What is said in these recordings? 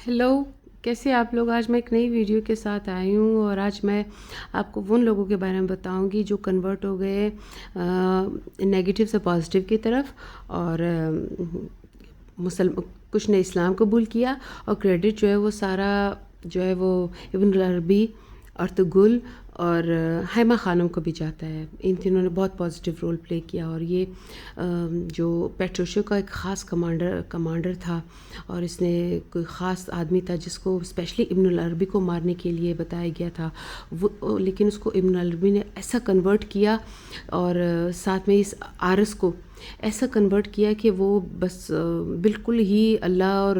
Hello, کیسے آپ لوگ؟ آج میں ایک نئی ویڈیو کے ساتھ آئی ہوں اور آج میں آپ کو ان لوگوں کے بارے میں بتاؤں گی جو کنورٹ ہو گئے نیگیٹو سے پازیٹیو کی طرف، اور کچھ نے اسلام قبول کیا، اور کریڈٹ جو ہے وہ سارا جو ہے وہ ابن العربی، ارطغرل اور ہیمہ خانم کو بھی جاتا ہے۔ ان تینوں نے بہت پازیٹیو رول پلے کیا، اور یہ جو پیٹروشیو کا ایک خاص کمانڈر تھا، اور اس نے کوئی خاص آدمی تھا جس کو اسپیشلی ابن العربی کو مارنے کے لیے بتایا گیا تھا، لیکن اس کو ابن العربی نے ایسا کنورٹ کیا، اور ساتھ میں اس آرس کو ایسا کنورٹ کیا کہ وہ بس بالکل ہی اللہ اور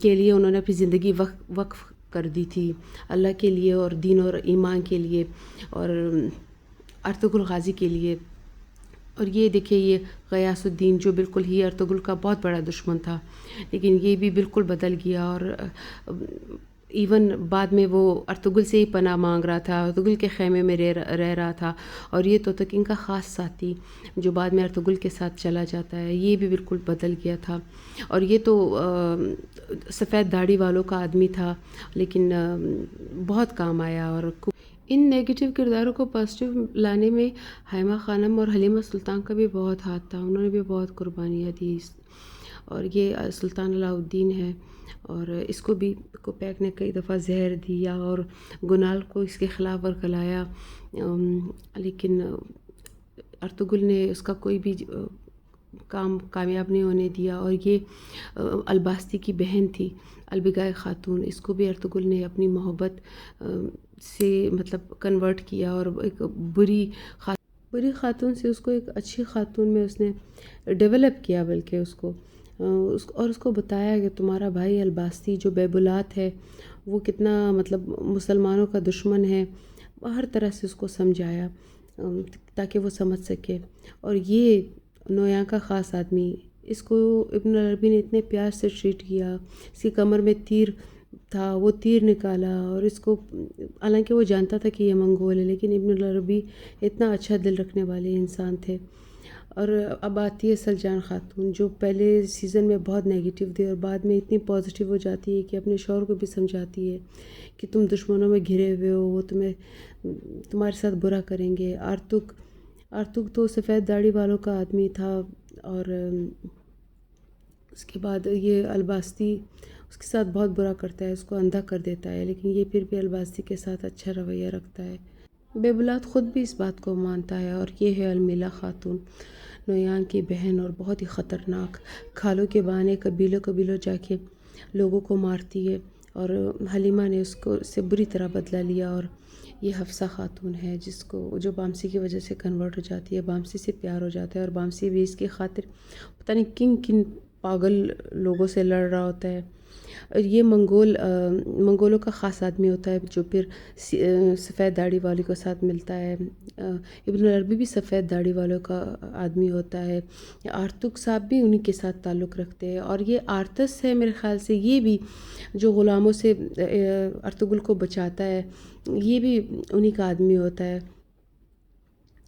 کے لیے انہوں نے اپنی زندگی وقف کر دی تھی، اللہ کے لیے اور دین اور ایمان کے لیے اور ارطغرل غازی کے لیے۔ اور یہ دیکھیں، یہ غیاث الدین جو بالکل ہی ارطغرل کا بہت بڑا دشمن تھا، لیکن یہ بھی بالکل بدل گیا، اور ایون بعد میں وہ ارطغرل سے ہی پناہ مانگ رہا تھا، ارطغرل کے خیمے میں رہ رہا تھا، اور یہ توتکین کا خاص ساتھی جو بعد میں ارطغرل کے ساتھ چلا جاتا ہے، یہ بھی بالکل بدل گیا تھا۔ اور یہ تو سفید داڑھی والوں کا آدمی تھا، لیکن بہت کام آیا، اور ان نیگیٹو کرداروں کو پازیٹیو لانے میں ہیمہ خانم اور حلیمہ سلطان کا بھی بہت ہاتھ تھا، انہوں نے بھی بہت قربانیاں دی۔ اور یہ سلطان علاء الدین ہے، اور اس کو بھی کوپیک نے کئی دفعہ زہر دیا اور گنال کو اس کے خلاف ورگلایا، لیکن ارطغرل نے اس کا کوئی بھی کام کامیاب نہیں ہونے دیا۔ اور یہ الباستی کی بہن تھی البگائے خاتون، اس کو بھی ارطغرل نے اپنی محبت سے مطلب کنورٹ کیا، اور ایک بری خاتون سے اس کو ایک اچھی خاتون میں اس نے ڈیولپ کیا، بلکہ اس کو بتایا کہ تمہارا بھائی الباستی جو بیبولات ہے وہ کتنا مطلب مسلمانوں کا دشمن ہے، ہر طرح سے اس کو سمجھایا تاکہ وہ سمجھ سکے۔ اور یہ نویاں کا خاص آدمی، اس کو ابن العربی نے اتنے پیار سے ٹریٹ کیا، اس کی کمر میں تیر تھا، وہ تیر نکالا، اور اس کو حالانکہ وہ جانتا تھا کہ یہ منگول ہے، لیکن ابن العربی اتنا اچھا دل رکھنے والے انسان تھے۔ اور اب آتی ہے سلجان خاتون، جو پہلے سیزن میں بہت نیگیٹو تھی اور بعد میں اتنی پازیٹیو ہو جاتی ہے کہ اپنے شوہر کو بھی سمجھاتی ہے کہ تم دشمنوں میں گھرے ہوئے ہو، وہ تمہارے ساتھ برا کریں گے۔ آرتک تو سفید داڑھی والوں کا آدمی تھا، اور اس کے بعد یہ الباستی اس کے ساتھ بہت برا کرتا ہے، اس کو اندھا کر دیتا ہے، لیکن یہ پھر بھی الباستی کے ساتھ اچھا رویہ رکھتا ہے۔ بیبولات خود بھی اس بات کو مانتا ہے، اور یہ ہے المیلا خاتون، نویان کی بہن، اور بہت ہی خطرناک، کھالوں کے بہانے قبیلوں جا کے لوگوں کو مارتی ہے، اور حلیمہ نے اس سے بری طرح بدلہ لیا۔ اور یہ حفصہ خاتون ہے جو بامسی کی وجہ سے کنورٹ ہو جاتی ہے، بامسی سے پیار ہو جاتا ہے، اور بامسی بھی اس کی خاطر پتہ نہیں کن پاگل لوگوں سے لڑ رہا ہوتا ہے۔ اور یہ منگولوں کا خاص آدمی ہوتا ہے، جو پھر سفید داڑھی والے کے ساتھ ملتا ہے۔ ابن العربی بھی سفید داڑھی والوں کا آدمی ہوتا ہے، آرتک صاحب بھی انہی کے ساتھ تعلق رکھتے ہیں، اور یہ آرتس ہے میرے خیال سے، یہ بھی جو غلاموں سے ارطغرل کو بچاتا ہے، یہ بھی انہی کا آدمی ہوتا ہے۔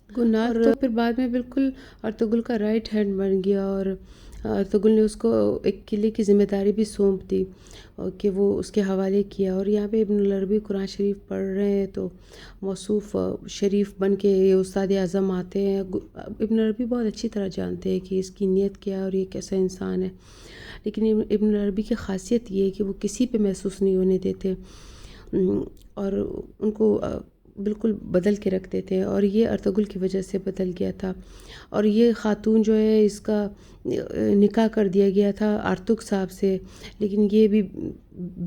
گنار تو پھر بعد میں بالکل ارطغرل کا رائٹ ہینڈ بن گیا، اور ارطغرل نے اس کو ایک قلعے کی ذمہ داری بھی سونپ دی کہ وہ اس کے حوالے کیا۔ اور یہاں پہ ابن العربی قرآن شریف پڑھ رہے ہیں تو موصوف شریف بن کے یہ استاد اعظم آتے ہیں۔ ابن العربی بہت اچھی طرح جانتے ہیں کہ اس کی نیت کیا ہے اور یہ کیسا انسان ہے، لیکن ابن العربی کی خاصیت یہ ہے کہ وہ کسی پہ محسوس نہیں ہونے دیتے، اور ان کو بالکل بدل کے رکھتے تھے، اور یہ ارطغرل کی وجہ سے بدل گیا تھا۔ اور یہ خاتون جو ہے، اس کا نکاح کر دیا گیا تھا آرتک صاحب سے، لیکن یہ بھی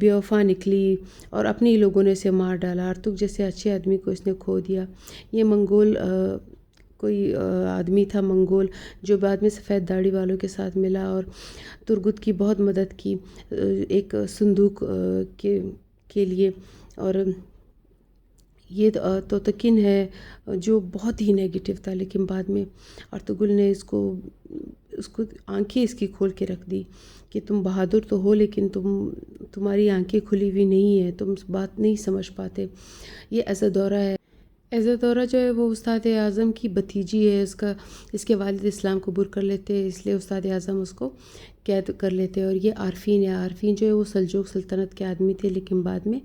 بے وفا نکلی، اور اپنے ہی لوگوں نے اسے مار ڈالا۔ آرتک جیسے اچھے آدمی کو اس نے کھو دیا۔ یہ منگول کوئی آدمی تھا منگول، جو بعد میں سفید داڑھی والوں کے ساتھ ملا اور ترگت کی بہت مدد کی ایک صندوق کے لیے۔ اور یہ توتکن ہے جو بہت ہی نیگیٹو تھا، لیکن بعد میں ارطغرل نے اس کو آنکھیں اس کی کھول کے رکھ دی کہ تم بہادر تو ہو، لیکن تمہاری آنکھیں کھلی ہوئی نہیں ہیں، تم بات نہیں سمجھ پاتے۔ یہ ایسا دورہ ہے عزت دورہ جو ہے وہ استاد اعظم کی بھتیجی ہے، اس کے والد اسلام قبول کر لیتے ہیں، اس لیے استاد اعظم اس کو قید کر لیتے ہیں۔ اور یہ عارفین ہے، عارفین جو ہے وہ سلجوق سلطنت کے آدمی تھے، لیکن بعد میں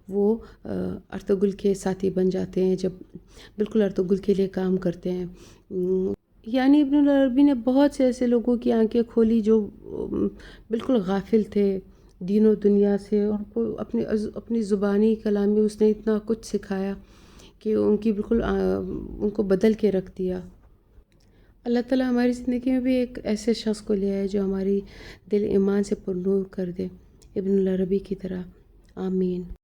وہ ارطغرل کے ساتھی بن جاتے ہیں، جب بالکل ارطغرل کے لیے کام کرتے ہیں۔ یعنی ابن العربی نے بہت سے ایسے لوگوں کی آنکھیں کھولی جو بالکل غافل تھے دین و دنیا سے، ان کو اپنی زبانی کلام میں اس نے اتنا کچھ سکھایا کہ ان کی بالکل ان کو بدل کے رکھ دیا۔ اللہ تعالیٰ ہماری زندگی میں بھی ایک ایسے شخص کو لے آئے جو ہماری دل ایمان سے پر نور کر دے، ابن العربی کی طرح۔ آمین۔